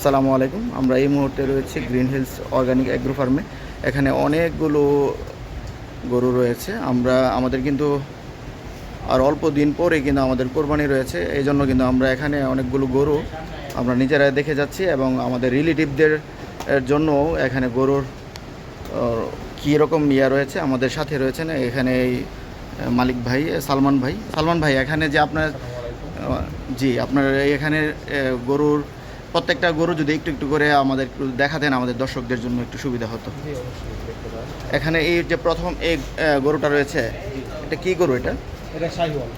আসসালামু আলাইকুম। আমরা এই মুহূর্তে রয়েছি গ্রিন হিলস অর্গানিক অ্যাগ্রো ফার্মে। এখানে অনেকগুলো গরু রয়েছে। আমাদের কিন্তু আর অল্প দিন পরে কিন্তু আমাদের কোরবানি রয়েছে। এই জন্য কিন্তু আমরা এখানে অনেকগুলো গরু আমরা নিজেরা দেখে যাচ্ছি এবং আমাদের রিলেটিভদের জন্যও এখানে গরুর কীরকম রয়েছে আমাদের সাথে রয়েছেন এখানে এই মালিক ভাই সালমান ভাই এখানে যে আপনার জি আপনার এখানে গরুর প্রত্যেকটা গরু যদি একটু একটু করে আমাদের একটু দেখাতেন আমাদের দর্শকদের জন্য একটু সুবিধা হতো। এখানে এই যে প্রথম এই গরুটা রয়েছে, এটা কি গরু? এটা শাহিওয়াল।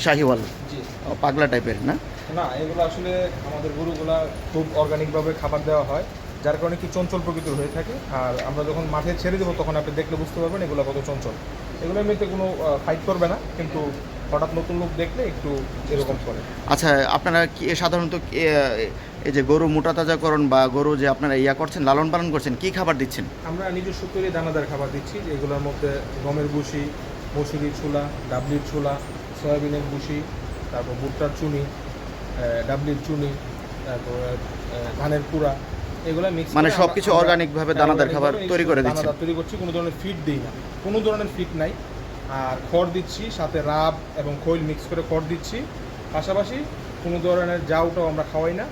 শাহিওয়াল জি। পাগলা টাইপের না? না, এগুলো আসলে আমাদের গরুগুলা খুব অর্গানিকভাবে খাবার দেওয়া হয়, যার কারণে কি চঞ্চল প্রকৃতির হয়ে থাকে। আর আমরা যখন মাঠে ছেড়ে দেবো তখন আপনি দেখলে বুঝতে পারবেন এগুলো কত চঞ্চল। এগুলো এমনিতে কোনো ফাইট করবে না, কিন্তু হঠাৎ নতুন লোক দেখলে একটু এরকম করে। আচ্ছা, আপনারা কি সাধারণত এই যে গরু মোটা তাজাকরণ বা গরু যে আপনারা করছেন, লালন পালন করছেন, কি খাবার দিচ্ছেন? আমরা নিজস্ব তৈরি দানাদার খাবার দিচ্ছি, এগুলোর মধ্যে গমের ভুসি, মসুরির ছোলা, ডাবলির ছোলা, সয়াবিনের ভুসি, তারপর ভুট্টার চুনি, ডাবলির চুনি, তারপর ধানের কুড়া, এগুলো মিক্স মানে সব কিছু অর্গানিকভাবে দানাদার খাবার তৈরি করে দিচ্ছি। দানাদার তৈরি করছি, কোনো ধরনের ফিড দিই না, কোনো ধরনের ফিড নাই। আর খড় দিচ্ছি, সাথে রাব এবং খৈল মিক্স করে খড় দিচ্ছি। পাশাপাশি কোনো ধরনের জাউটাও আমরা খাওয়াই না।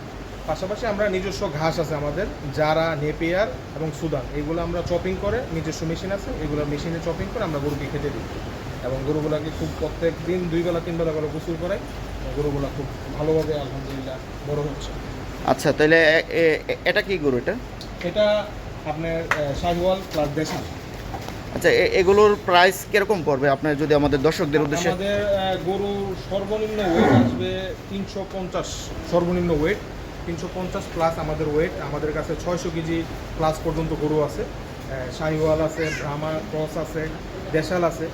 পাশাপাশি আমরা নিজস্ব ঘাস আছে আমাদের, যারা নেপিয়ার এবং সুদান, এগুলো আমরা চপিং করে, নিজস্ব মেশিন আছে, এগুলো মেশিনে চপিং করে আমরা গরুকে খেতে দিই। এবং গরুগুলোকে খুব প্রত্যেক দিন 2 বেলা 3 বেলা করে গোসল করাই। গরুগুলো খুব ভালোভাবে আলহামদুলিল্লাহ বড় হচ্ছে। আচ্ছা, তাহলে এটা কি গরু? এটা আপনার শাহিওয়াল প্লাস দেশাল। আচ্ছা, এগুলোর প্রাইস কিরকম পড়বে আপনার যদি আমাদের দর্শকদের উদ্দেশ্যে? আমাদের গরুর সর্বনিম্ন ওয়েট আসবে 350, সর্বনিম্ন ওয়েট 350 প্লাস আমাদের ওয়েট। আমাদের কাছে 600 কেজি প্লাস পর্যন্ত গরু আছে। শাহিওয়াল আছে, ব্রাহ্মা ক্রস আছে, দেশাল আছে।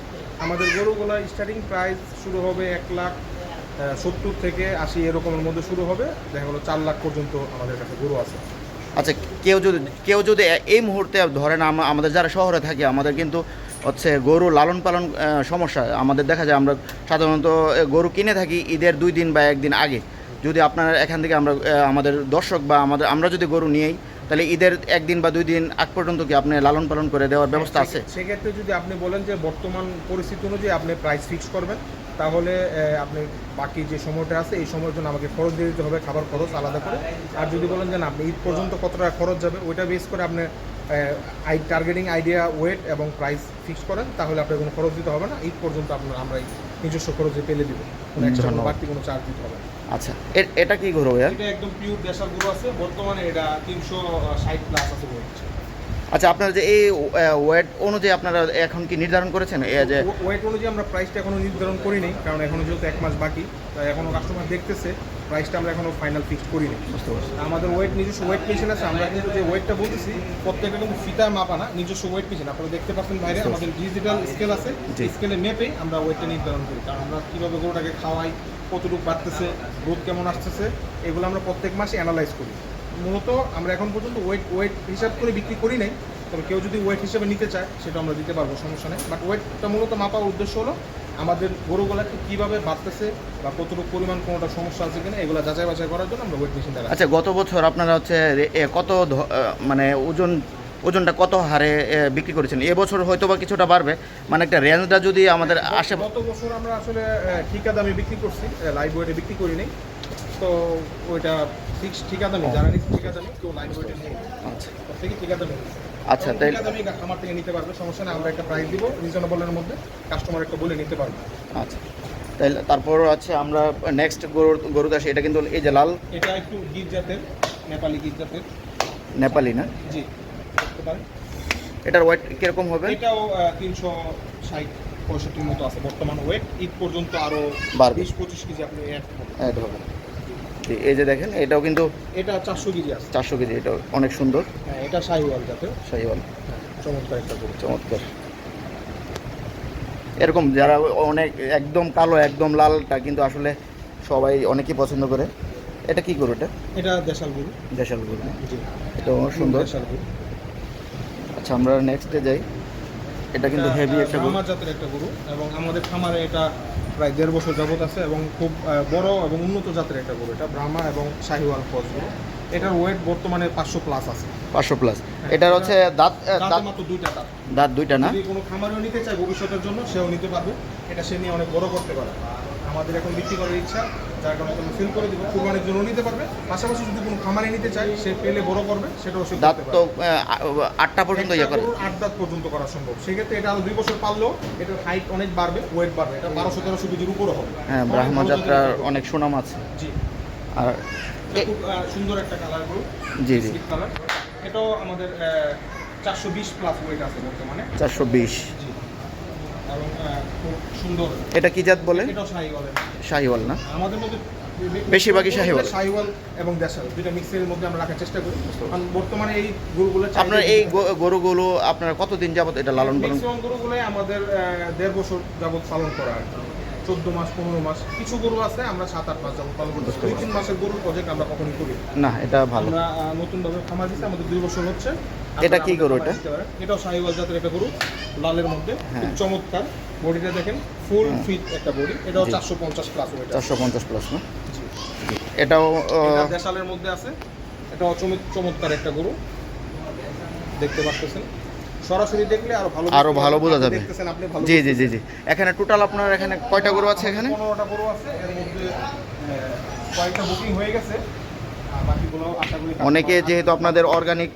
আমাদের গরুগুলো স্টার্টিং প্রাইস শুরু হবে 1,70,000 থেকে 80 এরকমের মধ্যে শুরু হবে, দেখা গেলো 4 লাখ পর্যন্ত আমাদের কাছে গরু আছে। আচ্ছা, কেউ যদি এই মুহূর্তে ধরেন, আমাদের যারা শহরে থাকি, আমাদের কিন্তু হচ্ছে গরু লালন পালন সমস্যা আমাদের দেখা যায়। আমরা সাধারণত গরু কিনে থাকি ঈদের 2 দিন বা 1 দিন আগে। যদি আপনার এখান থেকে আমাদের দর্শক বা আমরা যদি গরু নিয়েই, তাহলে ঈদের 1 দিন বা 2 দিন আগ পর্যন্ত কি আপনি লালন পালন করে দেওয়ার ব্যবস্থা আছে? সেক্ষেত্রে যদি আপনি বলেন যে বর্তমান পরিস্থিতি অনুযায়ী আপনি প্রাইস ফিক্স করবেন, তাহলে আপনি বাকি যে সময়টা আছে এই সময়ের জন্য আমাকে খরচ দিয়ে দিতে হবে, খাবার খরচ আলাদা করে। আর যদি বলেন যে না, আপনি ঈদ পর্যন্ত কত টাকা খরচ যাবে, ওইটা বেস করে আপনি টার্গেটিং আইডিয়া, ওয়েট এবং প্রাইস ফিক্স করেন, তাহলে আপনার কোনো খরচ দিতে হবে না। ঈদ পর্যন্ত আমরা নিজস্ব খরচে পেলে দিব, কোনো এক্সট্রা বাড়তি কোনো চার্জ দিতে হবে না। আচ্ছা, এটা কি গরু? এটা একদম পিওর দেশাল গরু আছে, বর্তমানে এটা 360 প্লাস আছে ওয়েট। আচ্ছা, আপনারা যে এই ওয়েট অনুযায়ী আপনারা এখন কি নির্ধারণ করেছেন? যে ওয়েট অনুযায়ী আমরা প্রাইসটা এখনো নির্ধারণ করিনি, কারণ এখনো যেহেতু 1 মাস বাকি, তাই এখনো কাস্টমার দেখতেছে, প্রাইসটা আমরা এখনো ফাইনাল ফিক্স করিনি। বুঝতে পারছি। আমাদের নিজস্ব ওয়েট মেশিন আছে। আমরা কিন্তু যে ওয়েটটা বলতেছি প্রত্যেকটা কিন্তু ফিতা মাপা না, নিজস্ব ওয়েট মেশিন। আপনারা দেখতে পাচ্ছেন বাইরে আমাদের ডিজিটাল স্কেল আছে, স্কেলে মেপেই আমরা ওয়েটটা নির্ধারণ করি। কারণ আমরা কীভাবে গরুটাকে খাওয়াই, কতটুকু বাড়তেছে, গ্রোথ কেমন আসতেছে, এগুলো আমরা প্রত্যেক মাসে অ্যানালাইজ করি। মূলত আমরা এখন পর্যন্ত ওয়েট হিসাব করে বিক্রি করি নাই, তবে কেউ যদি ওয়েট হিসেবে নিতে চায় সেটা আমরা দিতে পারবো, সমস্যা নেই। বাট ওয়েটটা মূলত মাপার উদ্দেশ্য হলো আমাদের গরুগুলাকে কীভাবে বাড়তেছে বা কতটুকু পরিমাণ কোনোটা সমস্যা আছে কিনা, এগুলো যাচাই বাছাই করার জন্য আমরা ওয়েট মেশিন দেখাই। আচ্ছা, গত বছর আপনারা হচ্ছে কত মানে ওজনটা কত হারে বিক্রি করেছেন? এবছর হয়তো বা কিছুটা বাড়বে, মানে একটা রেঞ্জটা যদি আমাদের আসে। গত বছর আমরা আসলে ঠিকা দামে বিক্রি করছি, লাইভ ওয়েটে বিক্রি করি নাই। তো ওইটা ফিক্স ঠিকা দামে, যারা নিচ্ছে ঠিকা দামে, কেউ লাইভ ওয়েটে নেই। আচ্ছা, থেকে ঠিকা দামে। আচ্ছা, তাই ঠিকা দামে আমার থেকে নিতে পারবে, সমস্যা নেই। আমরা একটা প্রাইস দিব রিজনেবলের মধ্যে, কাস্টমার একটা বলে নিতে পারবে। আচ্ছা, তাহলে তারপর আছে আমরা নেক্সট গরুতে আসি। এটা কিন্তু এই যে লাল, এটা একটু গির জাতের, নেপালি গির জাতের। নেপালি না? জি, দেখতে পারেন। এটার ওয়েট কিরকম হবে? এটাও 360-65 মতো আছে বর্তমান ওয়েট। ঈদ পর্যন্ত আরও 20-25 কেজি আপনি অ্যাড হবে। এই যে দেখেন, এটাও কিন্তু এটা 400 কেজি আছে। 400 কেজি। এটা অনেক সুন্দর। হ্যাঁ, এটা শাহিওয়াল জাতের। শাহিওয়াল, চমৎকার একটা গরু। চমৎকার। এরকম যারা অনেক একদম কালো একদম লালটা কিন্তু আসলে সবাই অনেকেই পছন্দ করে। এটা কি গরু? এটা দেশাল গরু। দেশাল গরু। জি, এটা সুন্দর। দেশাল গরু। আচ্ছা, আমরা নেক্সটে যাই। এটা কিন্তু হেভি একটা গরু, আমার জাতের একটা গরু, এবং আমাদের খামারে এটা প্রায় 1.5 বছর যাবত আছে, এবং খুব বড় এবং উন্নত জাতের একটা গরু। এটা ব্রাহ্মা এবং শাহিওয়াল ক্রস গরু। এটার ওয়েট বর্তমানে 500 প্লাস আছে। 500 প্লাস। এটার হচ্ছে দাঁত দাঁতে মাত্র দুইটা দাঁত। দাঁত দুইটা না? যদি কোনো খামারেও নিতে চায় ভবিষ্যতের জন্য সেও নিতে পারবে, এটা সে নিয়ে অনেক বড় করতে পারে। আমাদের এখন বিক্রি করার ইচ্ছা, যার কারণে তুমি ফিল করে দিব, কুরবানির জন্য নিতে পারবে। পাশাপাশি যদি কোনো খামারে নিতে চায় সে পেলে বড় করবে, সেটাও সে দাঁত করতে তো পারবে। 8টা পর্যন্ত ইয়ে করে। 8 দাঁত পর্যন্ত করা সম্ভব। সেক্ষেত্রে এটা আরো 2 বছর পারলেও এটার হাইট অনেক বাড়বে, ওয়েট বাড়বে, এটা 1200-1300 কেজির উপরে হবে। হ্যাঁ, ব্রাহ্মা যাত্রার অনেক সুনাম আছে। জি, আর এটা খুব সুন্দর একটা কালার গরু। জি জি, কালার এটাও আমাদের 420 প্লাস ওয়েট আছে বর্তমানে। 420। জি, এবং খুব সুন্দর। এটা কি জাত বলে? এটাও শাহিওয়ালের। শাহিওয়াল না? আমাদের মধ্যে বেশিরভাগই শাহিওয়াল। শাহিওয়াল এবং দেশাল দুইটা মিক্সের মধ্যে আমরা রাখার চেষ্টা করি। কারণ বর্তমানে এই গরুগুলো আপনার এই গরুগুলো আপনারা কতদিন যাবত এটা লালন পালন? ম্যাক্সিমাম গরুগুলোই আমাদের 1.5 বছর যাবত পালন করা আর কি। 14 মাস 15 মাস, কিছু গরু আছে আমরা 7-8 মাস যাবত পালন করতেছি। 2-3 মাসের গরুর প্রজেক্ট আমরা কখনোই করি না, এটা ভালো। আমরা নতুনভাবে খামার দিচ্ছি, আমাদের 2 বছর হচ্ছে। এটা কি গরু এটা? এটাও শাহিওয়াল জাতের একটা গরু, লালের মধ্যে খুব চমৎকার। বডিটা দেখেন, ফুল ফিট একটা বডি। এটাও 450 প্লাস ওয়েট। 450 প্লাস না? এটাও এটা দেশালের মধ্যে আছে। এটাও চমৎকার একটা গরু, দেখতে পাচ্ছেন। সরাসরি দেখলে আরো ভালো বোঝা যাবে। দেখতেছেন আপনি ভালো। জি জি জি জি। এখানে টোটাল আপনার এখানে কয়টা গরু আছে? এখানে 15টা গরু আছে, এর মধ্যে কয়েকটা বুকিং হয়ে গেছে, আর বাকিগুলো আশা করি। অনেকে যেহেতু আপনাদের অর্গানিক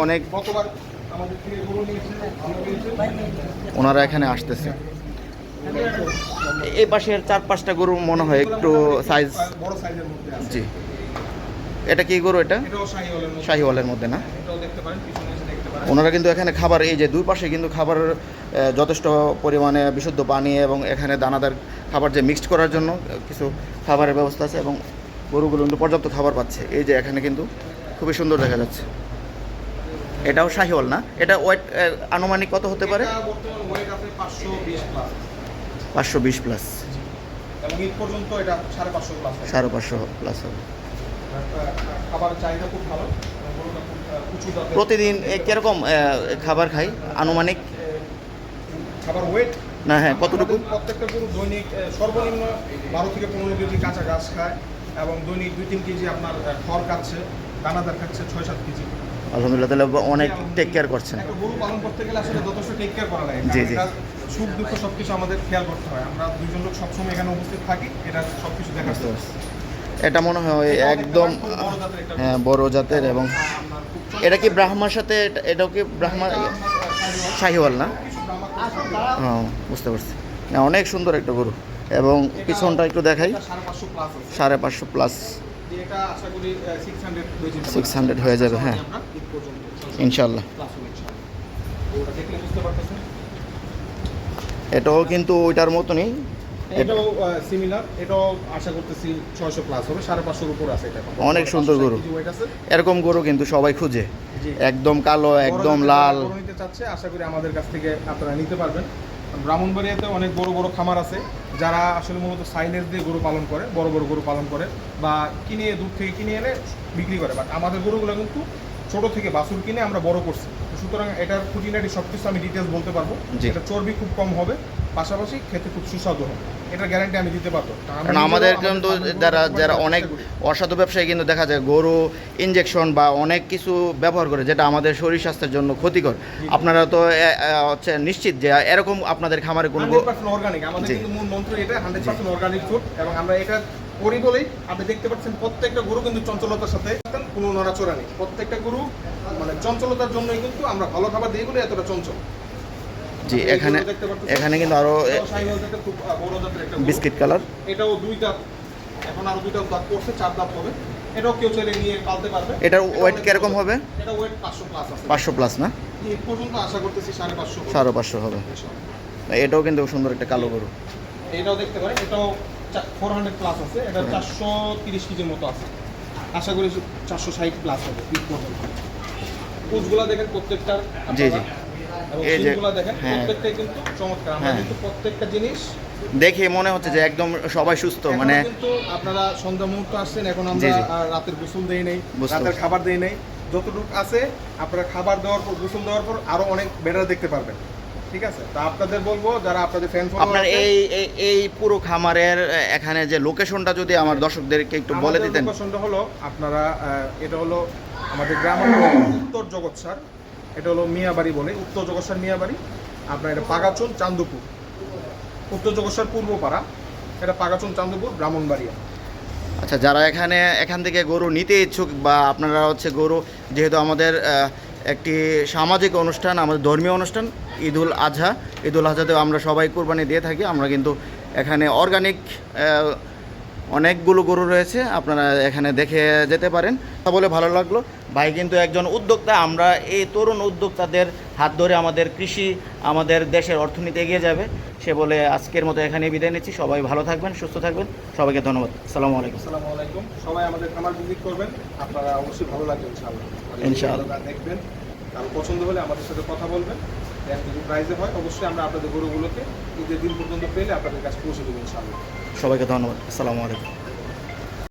অনেক গতবার আমাদের থেকে গরু নিয়েছে, ভালো নিয়েছে। ওনারা এখানে আসতেছে। এই পাশের 4-5টা গরু মনে হয় একটু সাইজ বড় সাইজের মধ্যে আছে। জি। এটা কি গরু? এটা এটাও শাহিওয়ালের মধ্যে। শাহিওয়ালের মধ্যে না? এটাও দেখতে পারেন, পিছনে এসে দেখতে পারেন। ওনারা কিন্তু এখানে খাবার, এই যে দুই পাশে কিন্তু খাবার যথেষ্ট পরিমাণে বিশুদ্ধ পানি এবং এখানে দানাদার খাবার যে মিক্সড করার জন্য কিছু খাবারের ব্যবস্থা আছে এবং গরুগুলো কিন্তু পর্যাপ্ত খাবার পাচ্ছে। এই যে এখানে কিন্তু খুবই সুন্দর দেখা যাচ্ছে। এটাও শাহিওয়াল না? এটা ওয়েট আনুমানিক কত হতে পারে? এটা বর্তমান ওয়েট আছে 520 প্লাস। 520 প্লাস। এবং ঈদ পর্যন্ত এটা 550 প্লাস। 550 প্লাস হবে। খাবারের চাহিদা খুব ভালো, গরুটা খুব উঁচু জাতের। প্রতিদিন কিরকম খাবার খাই আনুমানিক? খাবার ওয়েট না, হ্যাঁ, কতটুকু? প্রত্যেকটা গরু দৈনিক সর্বনিম্ন 12 থেকে 15 কেজি কাঁচা ঘাস খায়, এবং দৈনিক 2-3 কেজি আপনার খড় খাচ্ছে, দানাদার খাচ্ছে 6-7 কেজি। আলহামদুলিল্লাহ, তাহলে অনেক টেক কেয়ার করছেন। একটা গরু পালন করতে গেলে আসলে যথেষ্ট টেক কেয়ার করা লাগে। জি, জি। সুখ দুঃখ সবকিছু আমাদের খেয়াল করতে হয়। আমরা দুইজন লোক সবসময় এখানে উপস্থিত থাকি, এটা সবকিছু দেখার বুঝতে জন্য। পারছি। এটা মনে হয় একদম হ্যাঁ বড় জাতের। এবং এটা কি ব্রাহ্মার সাথে এটাও কি ব্রাহ্মা শাহিওয়াল না? হ্যাঁ, বুঝতে পারছি। না, অনেক সুন্দর একটা গরু। এবং পিছনটা একটু দেখাই। 550 প্লাস আছে। 550 প্লাস। এটা আশা করি 600 600 হয়ে যাবে, হ্যাঁ, ঈদ পর্যন্ত ইনশাল্লাহ। প্লাস হবে ইনশাআল্লাহ। ওটা দেখলে বুঝতে পারতেছেন। এটাও কিন্তু ওইটার মতনই। এটাও সিমিলার, এটাও আশা করতেছি 600 প্লাস হবে, 550 উপর আছে এটা। অনেক সুন্দর গরু। ওয়েট আছে। এরকম গরু কিন্তু সবাই খুঁজে, জি। একদম কালো, একদম বড় লাল। গরু নিতে চাচ্ছে, আশা করি আমাদের কাছ থেকে আপনারা নিতে পারবেন। ব্রাহ্মণবাড়িয়াতে অনেক বড় বড় খামার আছে, যারা আসলে মূলত সাইলেজ দিয়ে গরু পালন করে, বড় বড় গরু পালন করে, বা কিনে দূর থেকে কিনে এনে বিক্রি করে। বাট আমাদের গরুগুলো কিন্তু ছোট থেকে বাছুর কিনে আমরা বড় করছি। সুতরাং এটার খুঁটিনাটি সব কিছু আমি ডিটেলস বলতে পারবো। জি। এটা চর্বি খুব কম হবে, পাশাপাশি খেতে খুব সুস্বাদু হবে, এটার গ্যারান্টি আমি দিতে পারবো। কারণ আমাদের কিন্তু যারা অনেক অসাধু ব্যবসায়ী কিন্তু দেখা যায় গরু ইনজেকশন বা অনেক কিছু ব্যবহার করে, যেটা আমাদের শরীর স্বাস্থ্যের জন্য ক্ষতিকর। আপনারা তো হচ্ছে নিশ্চিত যে এরকম আপনাদের খামারে কোনো 100% অর্গানিক। আমাদের জি। কিন্তু মূল মন্ত্র এটা 100% অর্গানিক ফুড, এবং আমরা এটা করি বলেই আপনি দেখতে পাচ্ছেন প্রত্যেকটা গরু কিন্তু চঞ্চলতার সাথে কোনো নড়াচড়া নেই। প্রত্যেকটা গরু মানে চঞ্চলতার জন্যই কিন্তু আমরা ভালো খাবার দিই বলে এতটা চঞ্চল। জি। এখানে কিন্তু আরো শাহিওয়াল জাতের খুব বড় জাতের একটা গরু। Biscuit colour. এটাও 2 দাঁত, এখন আরো 2টা দাঁত পড়ছে, 4 দাঁত হবে। এটাও কেউ চাইলে নিয়ে পালতে পারবে। এটার ওয়েট কিরকম হবে? এটা ওয়েট 500 প্লাস আছে। 500 প্লাস না? এই পর্যন্ত আশা করতেছি 550 হবে। 550 হবে। এটাও কিন্তু সুন্দর একটা কালো গরু। এটাও দেখতে পারেন, এটাও 400 প্লাস আছে। এটা 430 কেজির মতো আছে। আশা করি 460 প্লাস হবে ঈদ পর্যন্ত। কোচগুলা দেখেন প্রত্যেকটার। জি, জি। এবং এই যে সিলগুলা দেখেন, হ্যাঁ, প্রত্যেকটাই কিন্তু চমৎকার। আমরা হ্যাঁ, কিন্তু প্রত্যেকটা জিনিস দেখে মনে হচ্ছে যে একদম সবাই সুস্থ। এখনো মানে কিন্তু আপনারা সন্ধ্যা মুহূর্ত আসছেন, এখন জি, আমরা জি। রাতের গোসল দেই নাই, বুঝতে রাতের পারছি। খাবার দেই নাই। যতটুকু আছে আপনারা খাবার দেওয়ার পর, গোসল দেওয়ার পর আরো অনেক বেটার দেখতে পারবেন। ঠিক আছে, তা আপনাদের বলবো যারা আপনাদের ফ্যান আপনার এই পুরো খামারের এখানে যে লোকেশনটা যদি আমার দর্শকদেরকে একটু বলে দিতেন। লোকেশনটা হলো আপনারা এটা হলো আমাদের গ্রাম উত্তর জগৎসার, এটা হলো মিয়াবাড়ি বলে, উত্তর জগৎসার মিয়াবাড়ি। আপনার এটা পাগাচন চান্দপুর, উত্তর জগৎসার পূর্বপাড়া, এটা পাগাচন চান্দপুর ব্রাহ্মণবাড়িয়া। আচ্ছা, যারা এখান থেকে গরু নিতে ইচ্ছুক বা আপনারা হচ্ছে গরু, যেহেতু আমাদের একটি সামাজিক অনুষ্ঠান, আমাদের ধর্মীয় অনুষ্ঠান ঈদুল আজহাতেও আমরা সবাই কোরবানি দিয়ে থাকি। আমরা কিন্তু এখানে অর্গানিক অনেকগুলো গরু রয়েছে, আপনারা এখানে দেখে যেতে পারেন। কথা বলে ভালো লাগলো। ভাই কিন্তু একজন উদ্যোক্তা। আমরা এই তরুণ উদ্যোক্তাদের হাত ধরে আমাদের কৃষি, আমাদের দেশের অর্থনীতি এগিয়ে যাবে সে বলে আজকের মতো এখানে বিদায় নিচ্ছি। সবাই ভালো থাকবেন, সুস্থ থাকবেন, সবাইকে ধন্যবাদ। আসসালামু আলাইকুম। আসসালামু আলাইকুম। সবাই আমাদের খামার ভিজিট করবেন, আপনারা অবশ্যই ভালো লাগবে ইনশাআল্লাহ। ইনশাআল্লাহ দেখবেন, কারো পছন্দ হলে আমাদের সাথে কথা বলবেন। যদি প্রাইজে হয় অবশ্যই আমরা আপনাদের গরুগুলোকে ঈদের দিন পর্যন্ত পেলে আপনাদের কাছে পৌঁছে দেবো ইনশাআল্লাহ। সবাইকে ধন্যবাদ। আসসালামু আলাইকুম।